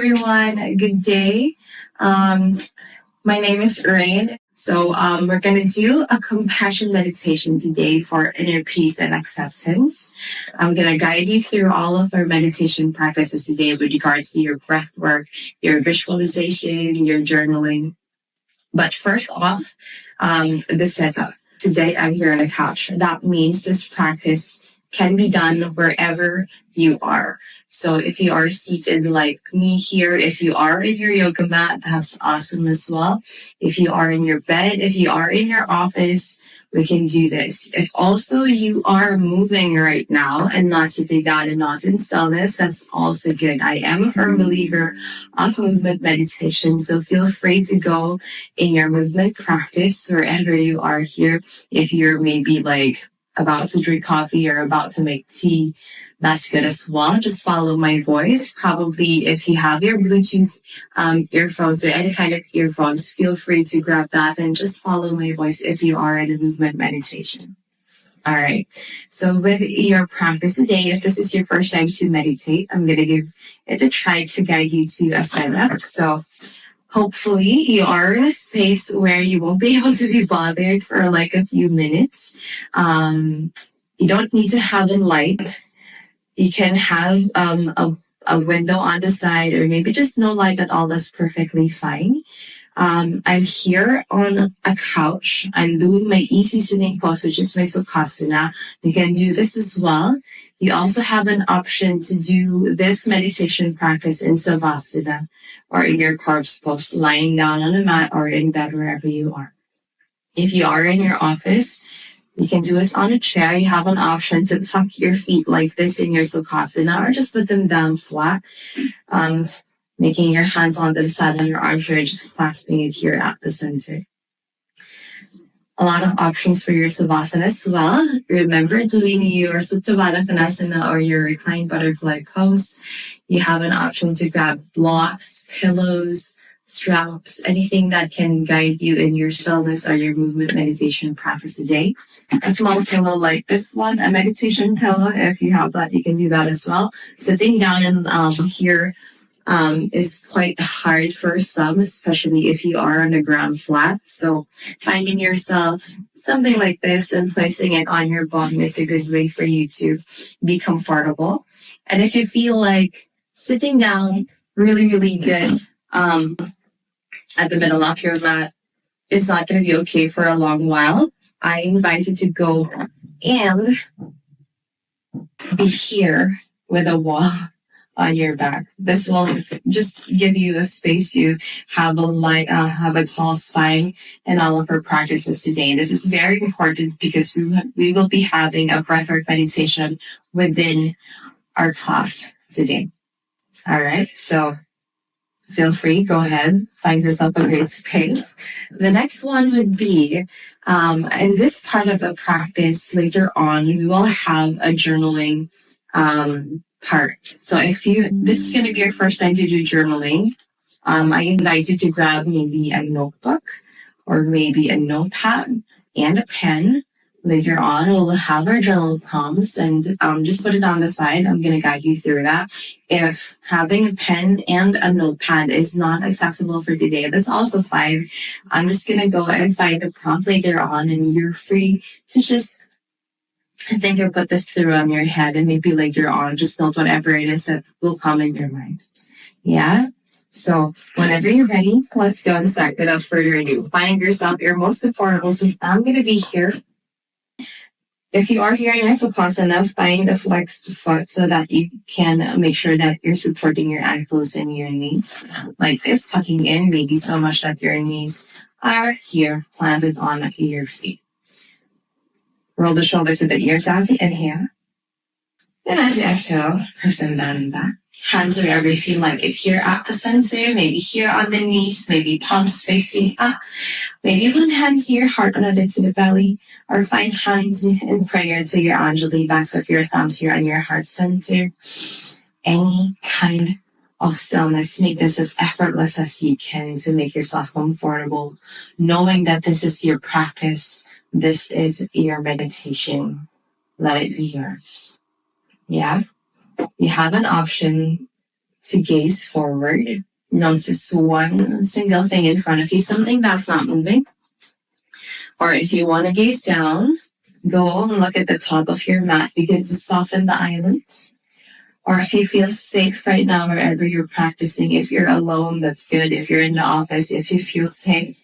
everyone. Good day. My name is Rain. So we're going to do a compassion meditation today for inner peace and acceptance. I'm going to guide you through all of our meditation practices today with regards to your breath work, your visualization, your journaling. But first off, the setup. Today I'm here on the couch. That means this practice can be done wherever you are. So if you are seated like me here, if you are in your yoga mat, that's awesome as well. If you are in your bed, if you are in your office, we can do this. If also you are moving right now and not sitting down and not in stillness, that's also good. I am a firm believer of movement meditation, so feel free to go in your movement practice wherever you are here. If you're maybe like about to drink coffee or about to make tea, that's good as well. Just follow my voice. Probably if you have your Bluetooth earphones or any kind of earphones, feel free to grab that and just follow my voice if you are in a movement meditation. All right. So with your practice today, if this is your first time to meditate, I'm going to give it a try to guide you to a setup. So hopefully you are in a space where you won't be able to be bothered for like a few minutes. You don't need to have a light. You can have a window on the side or maybe just no light at all. That's perfectly fine. I'm here on a couch. I'm doing my easy sitting pose, which is my Sukhasana. You can do this as well. You also have an option to do this meditation practice in Savasana or in your corpse pose, lying down on a mat or in bed, wherever you are. If you are in your office, you can do this on a chair. You have an option to tuck your feet like this in your Sukhasana or just put them down flat, making your hands onto the side of your arms, or just clasping it here at the center. A lot of options for your Savasana as well. Remember, doing your Supta Baddha Konasana or your reclined butterfly pose, you have an option to grab blocks, pillows, straps, anything that can guide you in your stillness or your movement meditation practice today. A small pillow like this one, a meditation pillow, if you have that, you can do that as well. Sitting down and here is quite hard for some, especially if you are on the ground flat. So finding yourself something like this and placing it on your bum is a good way for you to be comfortable. And if you feel like sitting down really, really good at the middle of your mat is not going to be okay for a long while, I invite you to go and be here with a wall on your back. This will just give you a space to have a tall spine in all of our practices today. This is very important because we will be having a breathwork meditation within our class today. All right, so feel free, go ahead, find yourself a great space. The next one would be, in this part of the practice later on, we will have a journaling part. So if this is going to be your first time to do journaling, I invite you to grab maybe a notebook or maybe a notepad and a pen. Later on, we'll have our journal prompts and just put it on the side. I'm going to guide you through that. If having a pen and a notepad is not accessible for today, that's also fine. I'm just going to go and find a prompt later on, and you're free to just think or put this through on your head, and maybe later on, just note whatever it is that will come in your mind. Yeah? So whenever you're ready, let's go and start without further ado. Find yourself your most comfortable. So I'm going to be here. If you are here in your Sukhasana, find a flexed foot so that you can make sure that you're supporting your ankles and your knees. Like this, tucking in, maybe so much that your knees are here, planted on your feet. Roll the shoulders to the ears as you inhale. Then as you exhale, press them down and back. Hands wherever you feel like it. Here at the center, maybe here on the knees, maybe palms facing up. Maybe one hand to your heart, another to the belly. Or find hands in prayer to your Anjali, backs of your thumbs here on your heart center. Any kind of stillness. Make this as effortless as you can to make yourself comfortable. Knowing that this is your practice. This is your meditation. Let it be yours. Yeah? You have an option to gaze forward. Notice one single thing in front of you, something that's not moving. Or if you want to gaze down, go and look at the top of your mat. Begin to soften the eyelids. Or if you feel safe right now, wherever you're practicing, if you're alone, that's good. If you're in the office, if you feel safe,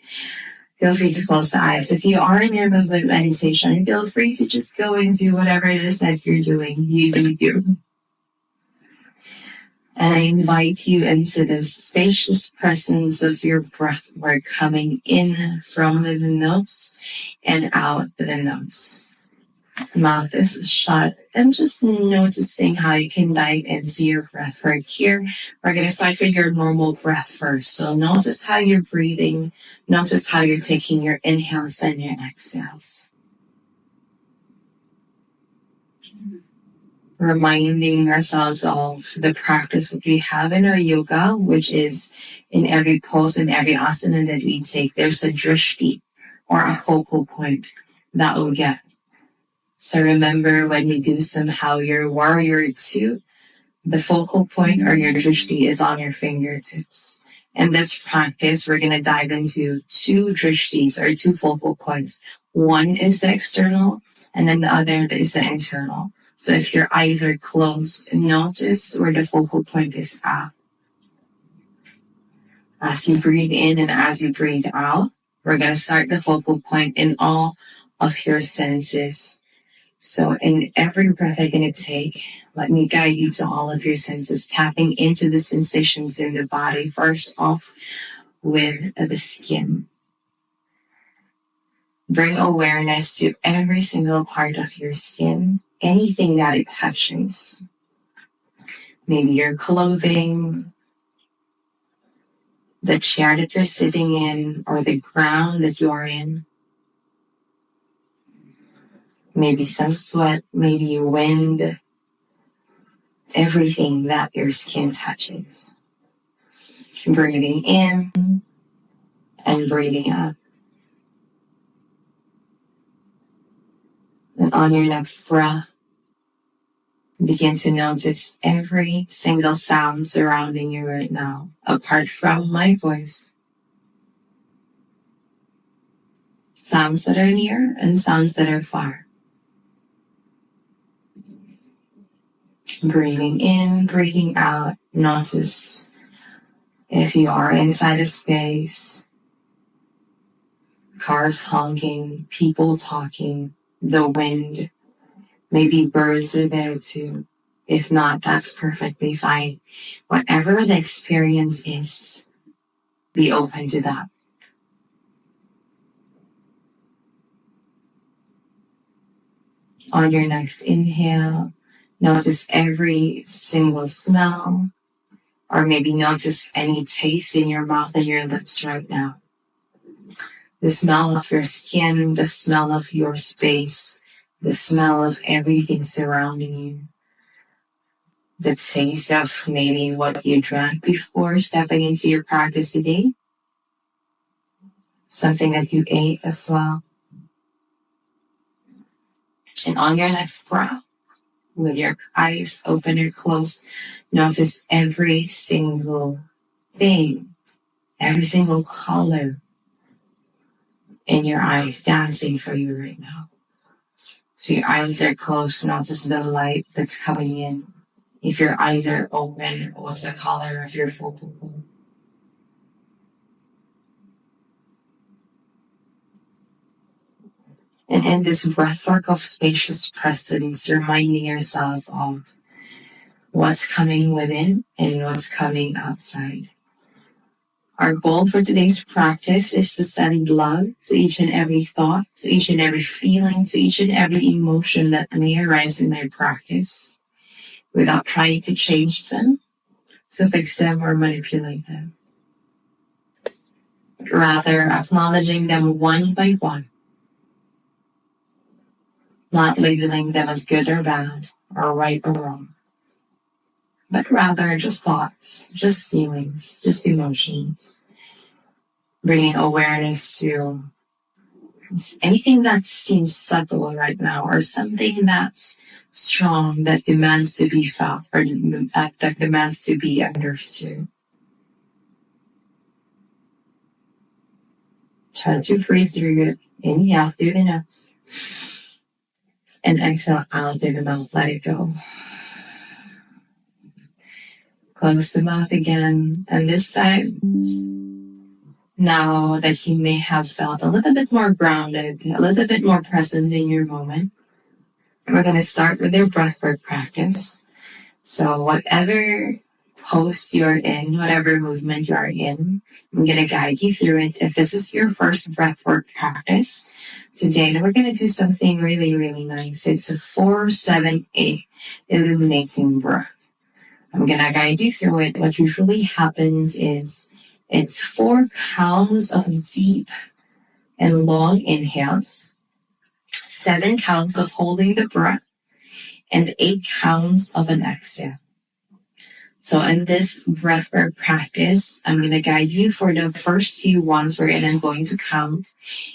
feel free to close the eyes. If you are in your movement meditation, feel free to just go and do whatever it is that you're doing. You do you. And I invite you into the spacious presence of your breath work coming in from the nose and out the nose. Mouth is shut, and just noticing how you can dive into your breath work here. We're going to start with your normal breath first. So notice how you're breathing. Notice how you're taking your inhales and your exhales. Reminding ourselves of the practice that we have in our yoga, which is in every pose and every asana that we take, there's a drishti or a focal point that we'll get. So remember, when we do somehow your warrior two, the focal point or your drishti is on your fingertips. In this practice, we're going to dive into two drishtis or two focal points. One is the external, and then the other is the internal. So if your eyes are closed, notice where the focal point is at. As you breathe in and as you breathe out, we're going to start the focal point in all of your senses. So in every breath you're going to take, let me guide you to all of your senses, tapping into the sensations in the body. First off with the skin. Bring awareness to every single part of your skin, anything that it touches. Maybe your clothing, the chair that you're sitting in, or the ground that you're in. Maybe some sweat, maybe wind, everything that your skin touches. Breathing in and breathing out. And on your next breath, begin to notice every single sound surrounding you right now, apart from my voice. Sounds that are near and sounds that are far. Breathing in, breathing out. Notice if you are inside a space, cars honking, people talking, the wind, maybe birds are there too. If not, that's perfectly fine. Whatever the experience is, be open to that. On your next inhale, notice every single smell, or maybe notice any taste in your mouth and your lips right now. The smell of your skin, the smell of your space, the smell of everything surrounding you. The taste of maybe what you drank before stepping into your practice today. Something that you ate as well. And on your next breath, with your eyes open or closed, notice every single thing, every single color in your eyes dancing for you right now. So your eyes are closed, notice the light that's coming in. If your eyes are open, what's the color of your focal point? And in this breathwork of spacious presence, reminding yourself of what's coming within and what's coming outside. Our goal for today's practice is to send love to each and every thought, to each and every feeling, to each and every emotion that may arise in our practice, without trying to change them, to fix them, or manipulate them. Rather, acknowledging them one by one, not labeling them as good or bad, or right or wrong, but rather just thoughts, just feelings, just emotions. Bringing awareness to anything that seems subtle right now, or something that's strong that demands to be felt, or that demands to be understood. Try to breathe through it. Inhale through the nose. And exhale out through the mouth. Let it go. Close the mouth again. And this time, now that you may have felt a little bit more grounded, a little bit more present in your moment, we're going to start with your breathwork practice. So whatever pose you're in, whatever movement you're in, I'm going to guide you through it. If this is your first breathwork practice, today we're going to do something really, really nice. It's a 4-7-8 illuminating breath. I'm going to guide you through it. What usually happens is it's 4 counts of deep and long inhales, 7 counts of holding the breath, and 8 counts of an exhale. So in this breathwork practice, I'm going to guide you for the first few ones wherein I'm going to count.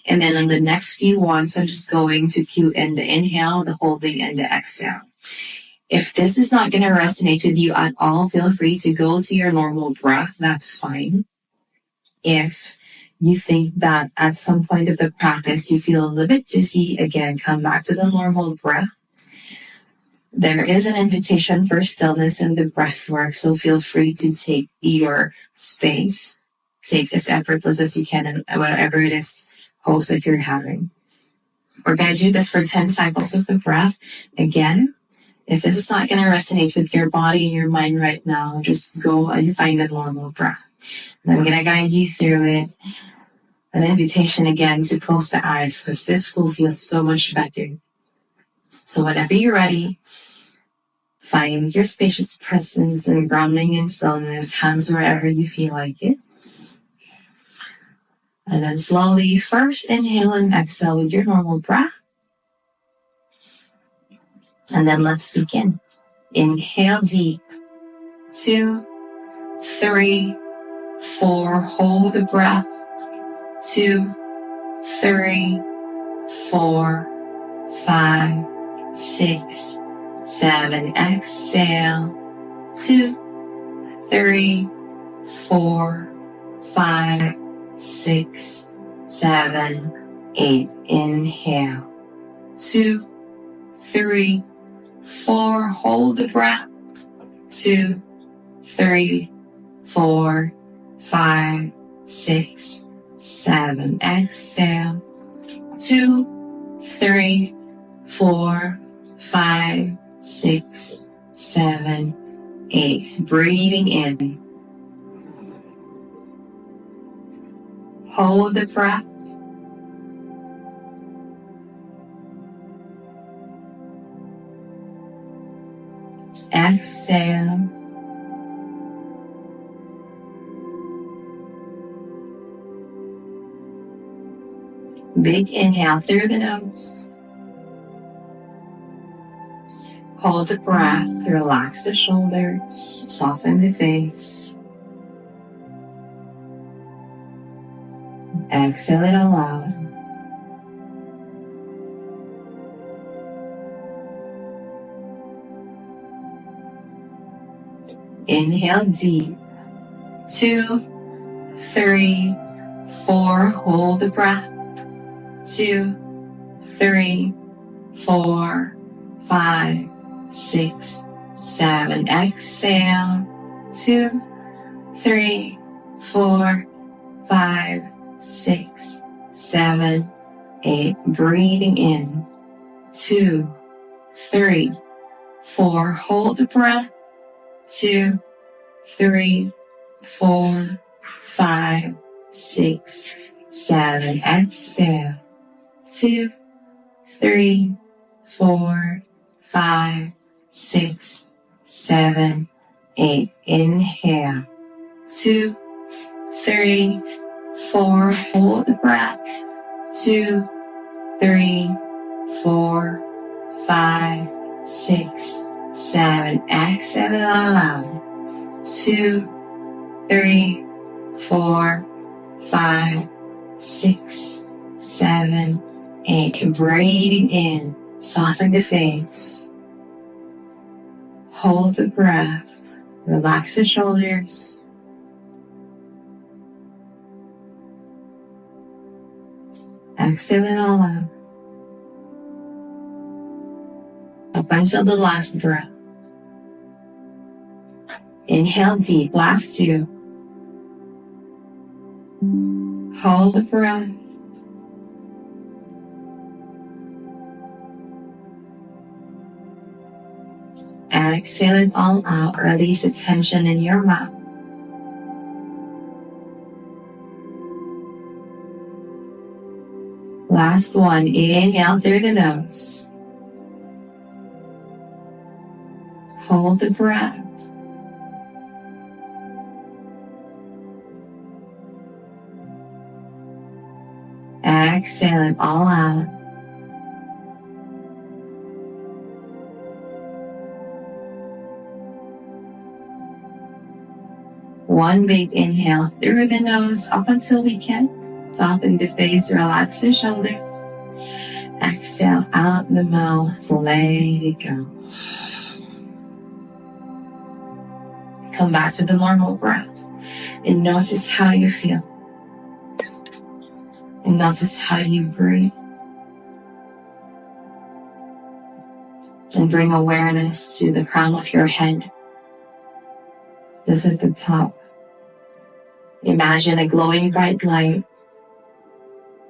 And then in the next few ones, I'm just going to cue in the inhale, the holding, and the exhale. If this is not going to resonate with you at all, feel free to go to your normal breath. That's fine. If you think that at some point of the practice you feel a little bit dizzy, again, come back to the normal breath. There is an invitation for stillness in the breath work, so feel free to take your space. Take as effortless as you can in whatever it is pose that you're having. We're going to do this for 10 cycles of the breath. Again, if this is not going to resonate with your body and your mind right now, just go and find a normal breath. And I'm going to guide you through it. An invitation again to close the eyes, because this will feel so much better. So whenever you're ready, find your spacious presence and grounding in stillness, hands wherever you feel like it. And then slowly, first inhale and exhale with your normal breath. And then let's begin. Inhale deep. 2, 3, 4. Hold the breath. 2, 3, 4, 5, 6, 7. Exhale. 2, 3, 4, 5, 6, 7, 8. Inhale. 2, 3, 4. Hold the breath. 2, 3, 4, 5, 6, 7. Exhale. 2, 3, 4, 5, 6, 7, 8. Breathing in. Hold the breath. Exhale. Big inhale through the nose. Hold the breath. Relax the shoulders. Soften the face. Exhale it all out. Inhale deep. 2, 3, 4. Hold the breath. 2, 3, 4, 5, 6, 7. Exhale. 2, 3, 4, 5, 6, 7, 8. Breathing in. 2, 3, 4. Hold the breath. 2, 3, 4, 5, 6, 7. Exhale. 2, 3, 4, 5, 6, 7, 8. Inhale. 2, 3, 4. Hold the breath. 2, 3, 4, 5, 6, 7. Exhale it all out. 2, 3, 4, 5, 6, 7, 8. Breathing in, soften the face. Hold the breath. Relax the shoulders. Exhale it all out. Up until the last breath. Inhale deep, last 2. Hold the breath. Exhale it all out. Release the tension in your mouth. Last one. Inhale through the nose. Hold the breath. Exhale it all out. One big inhale through the nose up until we can. Soften the face, relax the shoulders. Exhale out the mouth, let it go. Come back to the normal breath and notice how you feel. And notice how you breathe. And bring awareness to the crown of your head. Just at the top. Imagine a glowing bright light.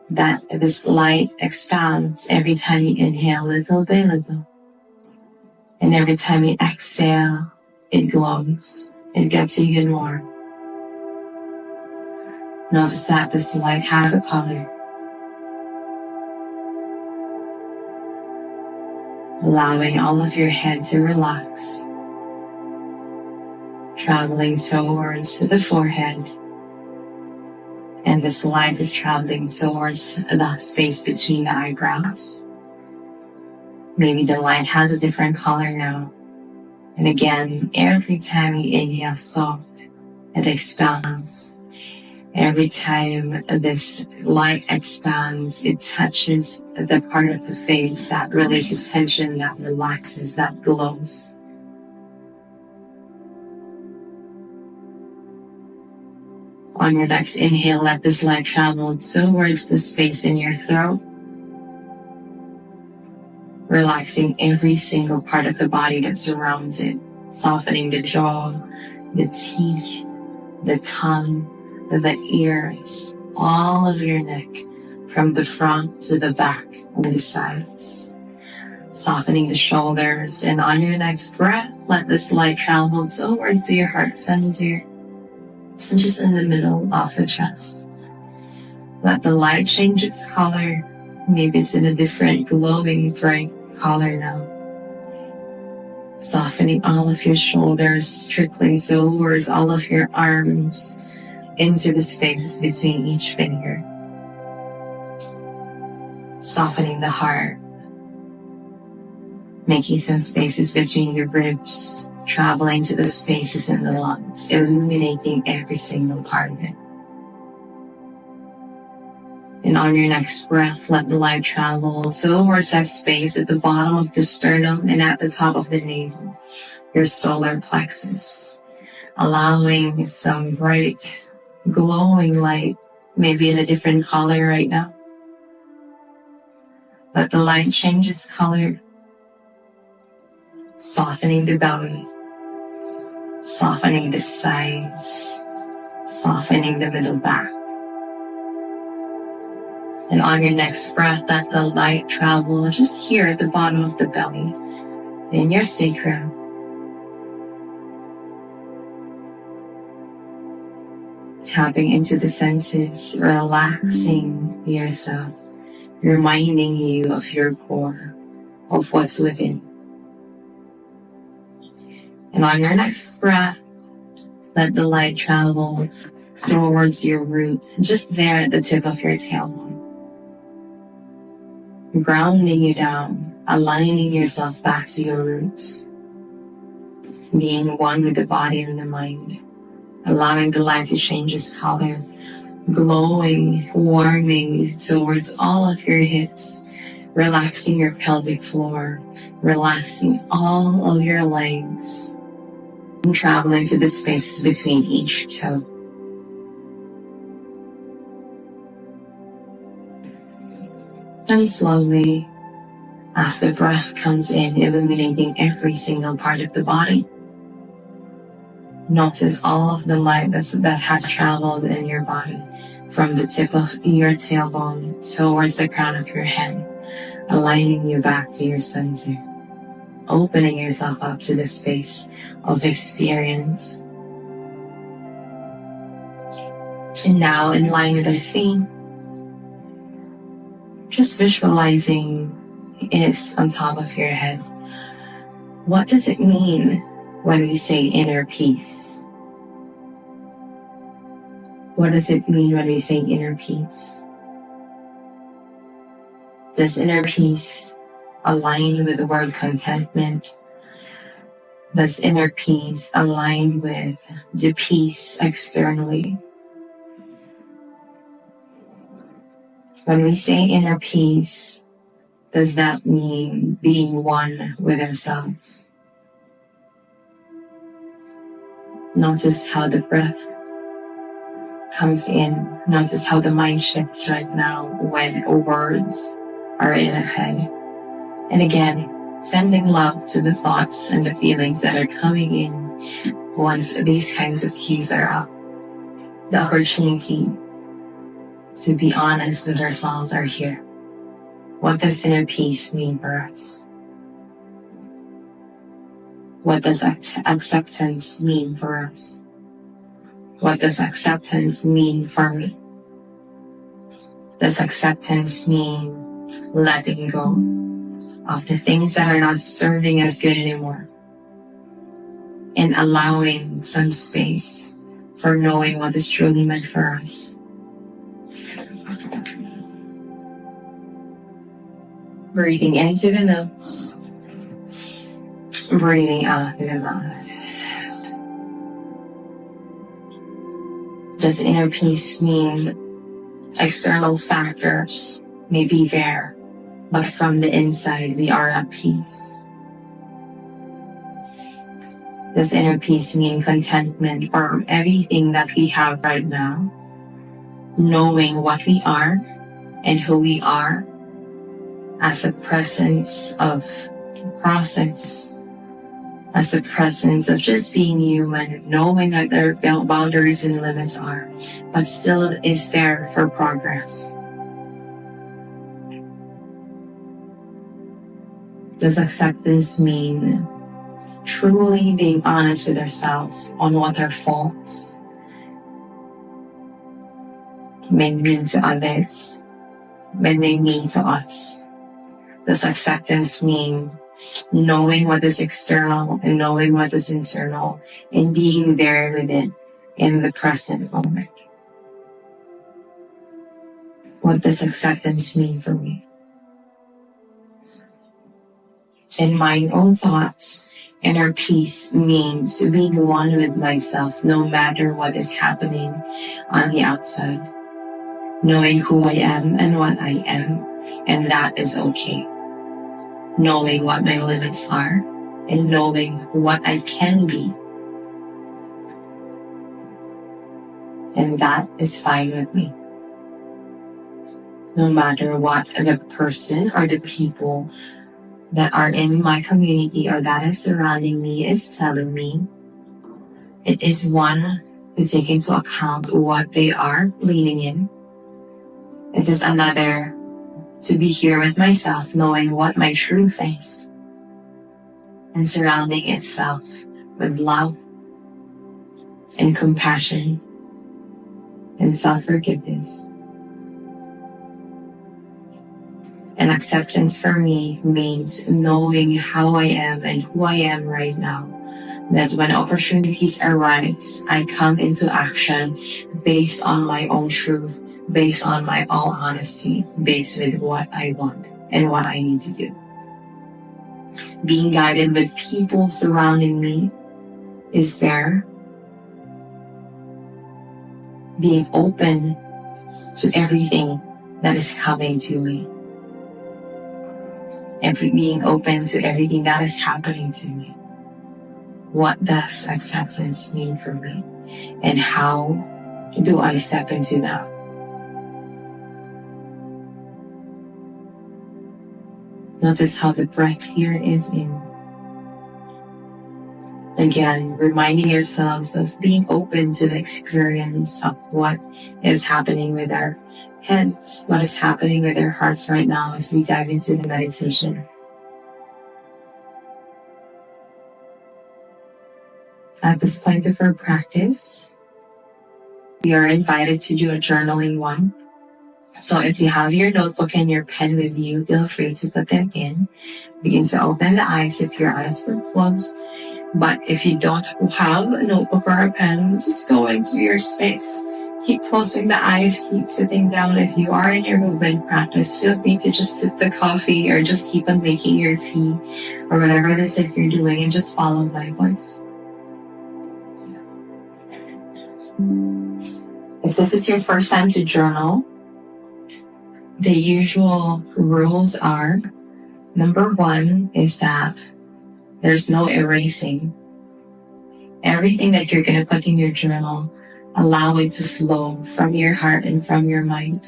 That this light expands every time you inhale, little by little. And every time you exhale, it glows. It gets even more. Notice that this light has a color. Allowing all of your head to relax. Traveling towards the forehead. And this light is traveling towards that space between the eyebrows. Maybe the light has a different color now. And again, every time you inhale soft, it expands. Every time this light expands, it touches the part of the face that releases tension, that relaxes, that glows. On your next inhale, let this light travel towards the space in your throat. Relaxing every single part of the body that surrounds it. Softening the jaw, the teeth, the tongue, the ears, all of your neck, from the front to the back and the sides. Softening the shoulders, and on your next breath, let this light travel towards your heart center. And just in the middle of the chest. Let the light change its color. Maybe it's in a different glowing bright color now. Softening all of your shoulders, trickling towards all of your arms, into the spaces between each finger. Softening the heart. Making some spaces between your ribs. Traveling to the spaces in the lungs, illuminating every single part of it. And on your next breath, let the light travel towards that space at the bottom of the sternum and at the top of the navel, your solar plexus, allowing some bright, glowing light, maybe in a different color right now. Let the light change its color, softening the belly, softening the sides, softening the middle back. And on your next breath, let the light travel just here at the bottom of the belly, in your sacrum. Tapping into the senses, relaxing yourself, reminding you of your core, of what's within. And on your next breath, let the light travel towards your root, just there at the tip of your tailbone. Grounding you down, aligning yourself back to your roots. Being one with the body and the mind. Allowing the light to change its color, glowing, warming towards all of your hips, relaxing your pelvic floor, relaxing all of your legs, and traveling to the spaces between each toe. And slowly, as the breath comes in, illuminating every single part of the body, notice all of the light that has traveled in your body, from the tip of your tailbone towards the crown of your head, aligning you back to your center, opening yourself up to the space of experience. And now, in line with our theme, just visualizing it's on top of your head. What does it mean when we say inner peace? What does it mean when we say inner peace? Does inner peace align with the word contentment? Does inner peace align with the peace externally? When we say inner peace, does that mean being one with ourselves? Notice how the breath comes in. Notice how the mind shifts right now when words are in our head. And again, sending love to the thoughts and the feelings that are coming in once these kinds of cues are up. The opportunity to be honest with ourselves are here. What does inner peace mean for us? What does acceptance mean for us? What does acceptance mean for me? Does acceptance mean letting go of the things that are not serving us good anymore and allowing some space for knowing what is truly meant for us? Breathing in through the nose, breathing out through the mouth. Does inner peace mean external factors may be there, but from the inside we are at peace? Does inner peace mean contentment for everything that we have right now, knowing what we are and who we are as a presence of process, as a presence of just being human, knowing that their boundaries and limits are, but still is there for progress? Does acceptance mean truly being honest with ourselves on what our faults may mean to others, may mean to us? Does acceptance mean knowing what is external and knowing what is internal and being there with it in the present moment? What does acceptance mean for me? In my own thoughts, inner peace means being one with myself no matter what is happening on the outside, knowing who I am and what I am, and that is okay. Knowing what my limits are and knowing what I can be, and that is fine with me. No matter what the person or the people that are in my community or that is surrounding me is telling me, it is one to take into account what they are leaning in. It is another to be here with myself, knowing what my truth is, and surrounding itself with love and compassion and self-forgiveness. And acceptance for me means knowing how I am and who I am right now. That when opportunities arise, I come into action based on my own truth, based on my all honesty, based with what I want and what I need to do. Being guided with people surrounding me is there. Being open to everything that is coming to me. Being open to everything that is happening to me. What does acceptance mean for me? And how do I step into that? Notice how the breath here is in. Again, reminding yourselves of being open to the experience of what is happening with our heads, what is happening with our hearts right now as we dive into the meditation. At this point of our practice, we are invited to do a journaling one. So if you have your notebook and your pen with you, feel free to put them in. Begin to open the eyes if your eyes were closed. But if you don't have a notebook or a pen, just go into your space. Keep closing the eyes, keep sitting down. If you are in your movement practice, feel free to just sip the coffee or just keep on making your tea or whatever it is that you're doing and just follow my voice. If this is your first time to journal, the usual rules are, number one is that there's no erasing. Everything that you're going to put in your journal, allow it to flow from your heart and from your mind.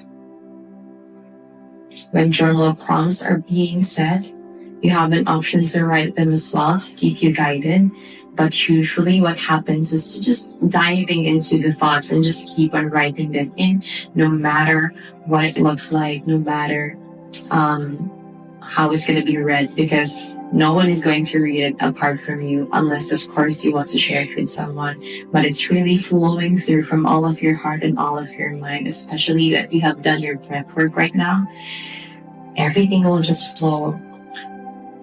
When journal prompts are being said, you have an option to write them as well to keep you guided. But usually what happens is to just diving into the thoughts and just keep on writing them in, no matter what it looks like, no matter how it's going to be read, because no one is going to read it apart from you, unless of course you want to share it with someone. But it's really flowing through from all of your heart and all of your mind, especially that you have done your breath work right now. Everything will just flow.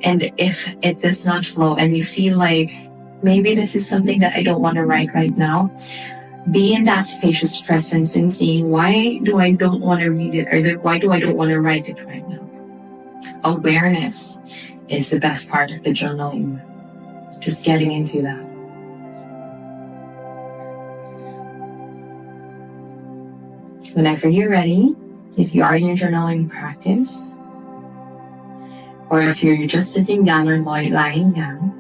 And if it does not flow and you feel like maybe this is something that I don't want to write right now, be in that spacious presence and seeing, why do I don't want to read it, or why do I don't want to write it right now? Awareness is the best part of the journaling. Just getting into that. Whenever you're ready, if you are in your journaling practice, or if you're just sitting down or lying down,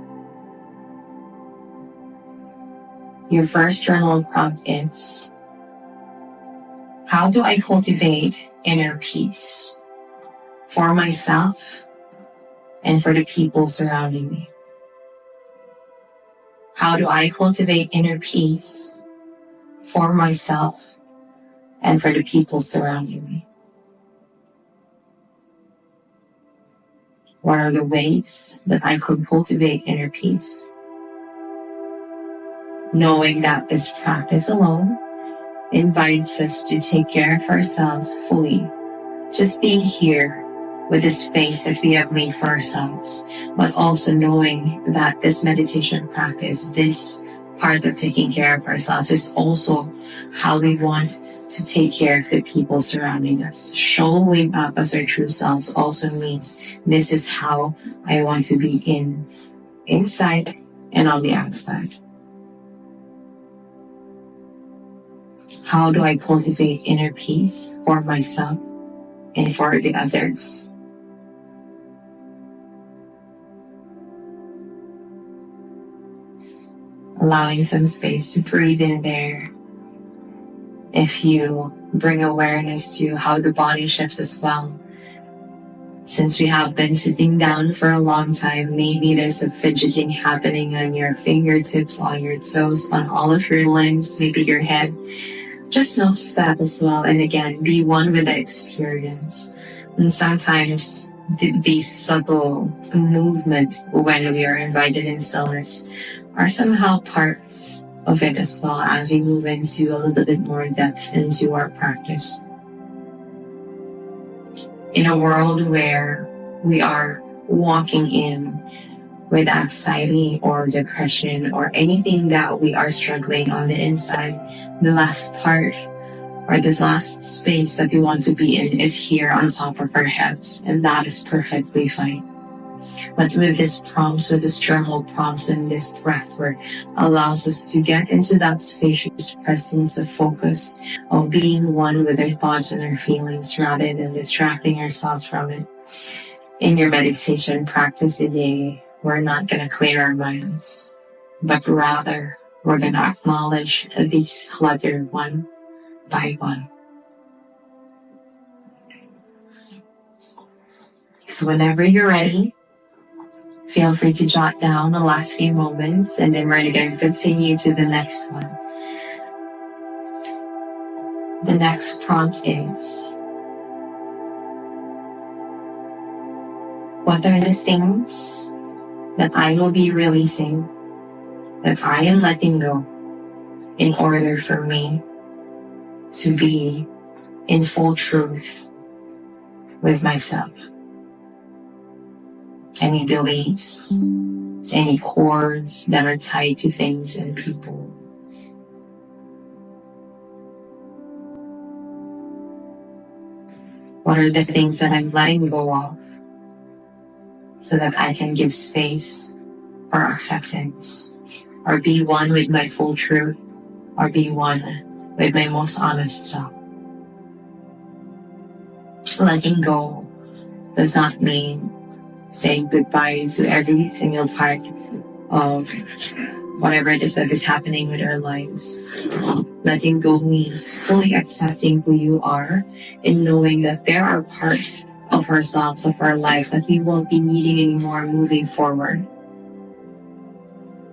your first journal prompt is, how do I cultivate inner peace for myself and for the people surrounding me? How do I cultivate inner peace for myself and for the people surrounding me? What are the ways that I could cultivate inner peace? Knowing that this practice alone invites us to take care of ourselves fully. Just being here with the space that we have made for ourselves, but also knowing that this meditation practice, this part of taking care of ourselves, is also how we want to take care of the people surrounding us. Showing up as our true selves also means this is how I want to be inside and on the outside. How do I cultivate inner peace for myself and for the others? Allowing some space to breathe in there. If you bring awareness to how the body shifts as well. Since we have been sitting down for a long time, maybe there's a fidgeting happening on your fingertips, on your toes, on all of your limbs, maybe your head. Just notice that as well. And again, be one with the experience. And sometimes these subtle movement when we are invited in stillness are somehow parts of it as well, as we move into a little bit more depth into our practice. In a world where we are walking in with anxiety or depression or anything that we are struggling on the inside, the last part or this last space that we want to be in is here on top of our heads, and that is perfectly fine. But with this prompts, with this journal prompts and this breath work allows us to get into that spacious presence of focus, of being one with our thoughts and our feelings rather than distracting ourselves from it. In your meditation practice today, we're not going to clear our minds, but rather we're going to acknowledge these clutter one by one. So whenever you're ready, feel free to jot down the last few moments, and then we're going to continue to the next one. The next prompt is, what are the things that I will be releasing, that I am letting go, in order for me to be in full truth with myself? Any beliefs, any cords that are tied to things and people. What are the things that I'm letting go of so that I can give space for acceptance, or be one with my full truth, or be one with my most honest self? Letting go does not mean saying goodbye to every single part of whatever it is that is happening with our lives. Letting go means fully accepting who you are and knowing that there are parts of ourselves, of our lives, that we won't be needing anymore moving forward.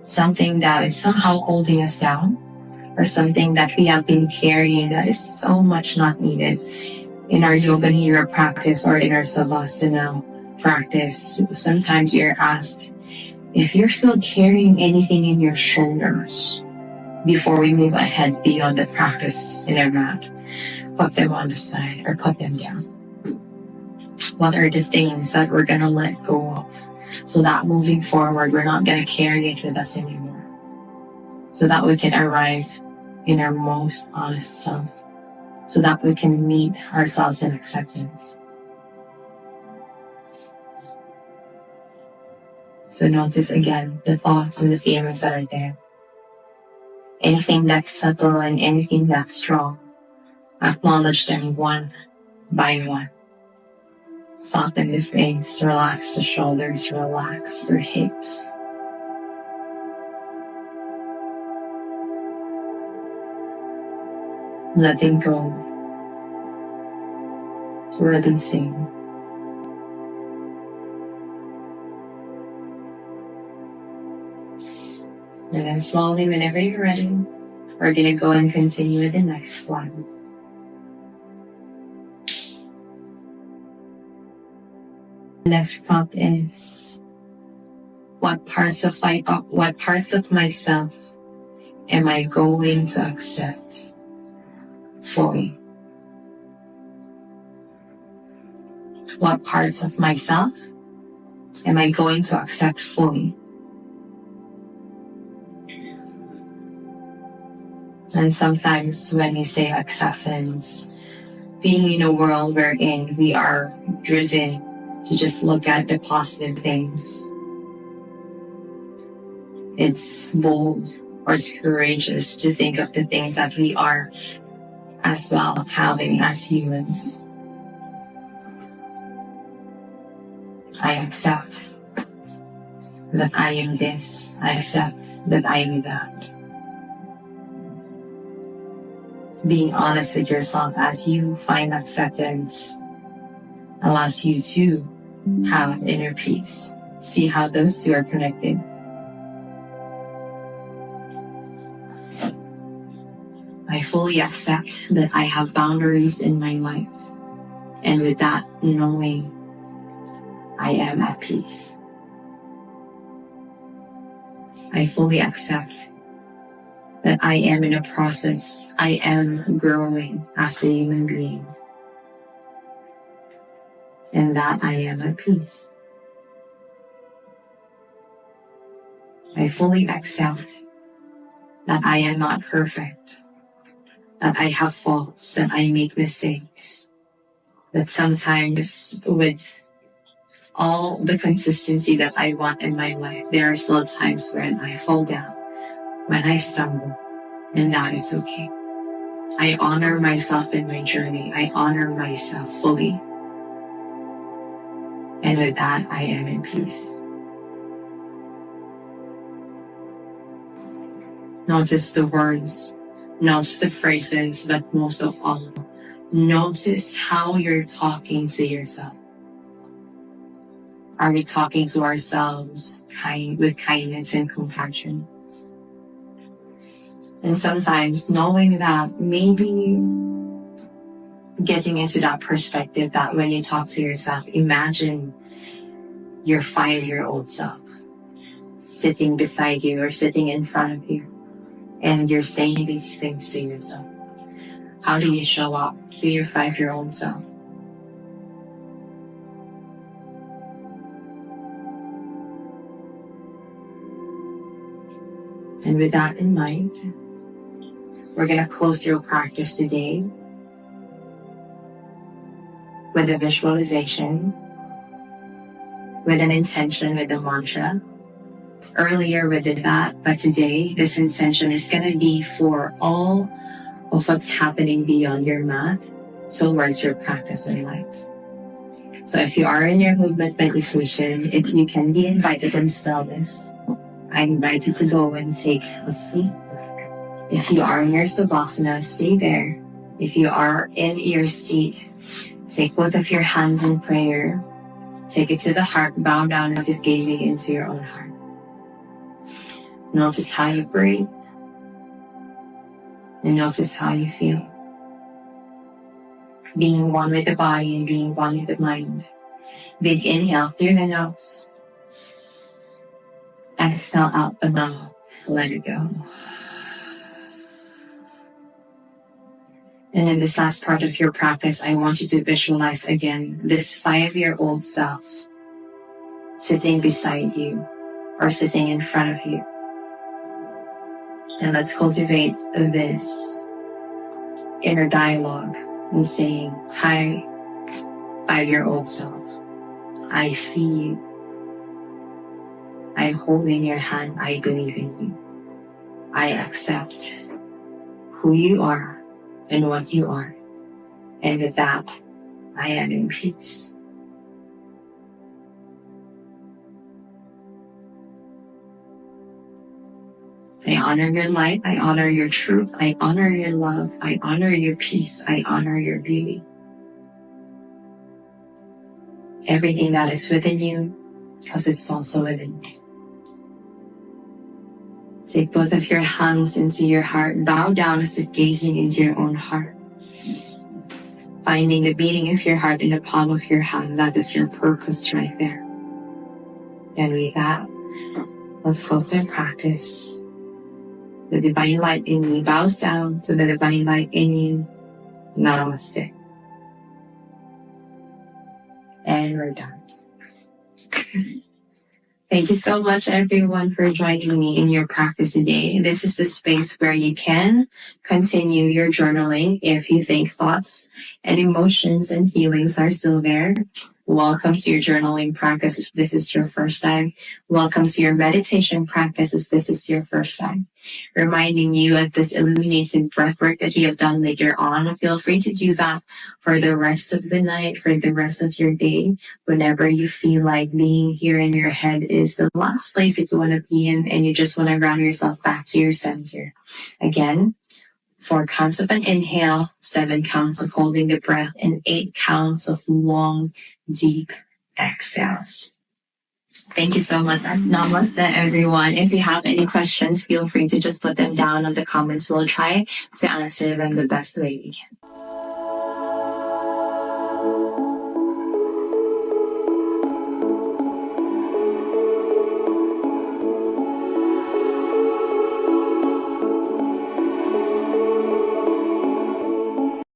Something that is somehow holding us down, or something that we have been carrying that is so much not needed. In our yoga nidra practice or in our savasana practice, sometimes you're asked if you're still carrying anything in your shoulders before we move ahead beyond the practice in our mat. Put them on the side or put them down. What are the things that we're going to let go of so that moving forward we're not going to carry it with us anymore, so that we can arrive in our most honest self, so that we can meet ourselves in acceptance? So notice again the thoughts and the feelings that are there. Anything that's subtle and anything that's strong, acknowledge them one by one. Soften the face, relax the shoulders, relax your hips. Letting go, releasing. And then slowly, whenever you're ready, we're going to go and continue with the next one. The next prompt is, what parts of myself am I going to accept fully? What parts of myself am I going to accept fully? And sometimes when we say acceptance, being in a world wherein we are driven to just look at the positive things, it's bold or it's courageous to think of the things that we are as well having as humans. I accept that I am this. I accept that I am that. Being honest with yourself as you find acceptance allows you to have inner peace. See how those two are connected. I fully accept that I have boundaries in my life, and with that knowing, I am at peace. I fully accept that I am in a process. I am growing as a human being, and that I am at peace. I fully accept that I am not perfect, that I have faults, that I make mistakes, that sometimes with all the consistency that I want in my life, there are still times when I fall down, when I stumble, and that is okay. I honor myself in my journey. I honor myself fully. And with that, I am in peace. Not just the words, not just the phrases, but most of all, notice how you're talking to yourself. Are we talking to ourselves with kindness and compassion? And sometimes knowing that, maybe getting into that perspective that when you talk to yourself, imagine your 5-year-old self sitting beside you or sitting in front of you, and you're saying these things to yourself. How do you show up to your 5-year-old self? And with that in mind, we're going to close your practice today with a visualization, with an intention, with a mantra. Earlier we did that, but today this intention is going to be for all of what's happening beyond your mat towards your practice in life. So if you are in your movement meditation, if you can be invited in stillness, I invite you to go and take a seat. If you are in your Savasana, stay there. If you are in your seat, take both of your hands in prayer. Take it to the heart, bow down as if gazing into your own heart. Notice how you breathe. And notice how you feel. Being one with the body and being one with the mind. Big inhale through the nose. Exhale out the mouth. Let it go. And in this last part of your practice, I want you to visualize again this 5-year-old self sitting beside you or sitting in front of you. And let's cultivate this inner dialogue and saying, hi, 5-year-old self. I see you. I'm holding your hand. I believe in you. I accept who you are and what you are. And with that, I am in peace. I honor your light. I honor your truth. I honor your love. I honor your peace. I honor your beauty. Everything that is within you, because it's also within me. Take both of your hands into your heart. Bow down as if gazing into your own heart. Finding the beating of your heart in the palm of your hand. That is your purpose right there. And with that, let's close our practice. The divine light in me bows down to the divine light in you. Namaste. And we're done. Thank you so much, everyone, for joining me in your practice today. This is the space where you can continue your journaling if you think thoughts and emotions and feelings are still there. Welcome to your journaling practice if this is your first time. Welcome to your meditation practice if this is your first time. Reminding you of this illuminated breathwork that we have done later on. Feel free to do that for the rest of the night, for the rest of your day, whenever you feel like being here in your head is the last place that you want to be in and you just want to ground yourself back to your center. Again, 4 counts of an inhale, 7 counts of holding the breath, and 8 counts of long, deep exhales. Thank you so much. Namaste, everyone. If you have any questions, feel free to just put them down in the comments. We'll try to answer them the best way we can.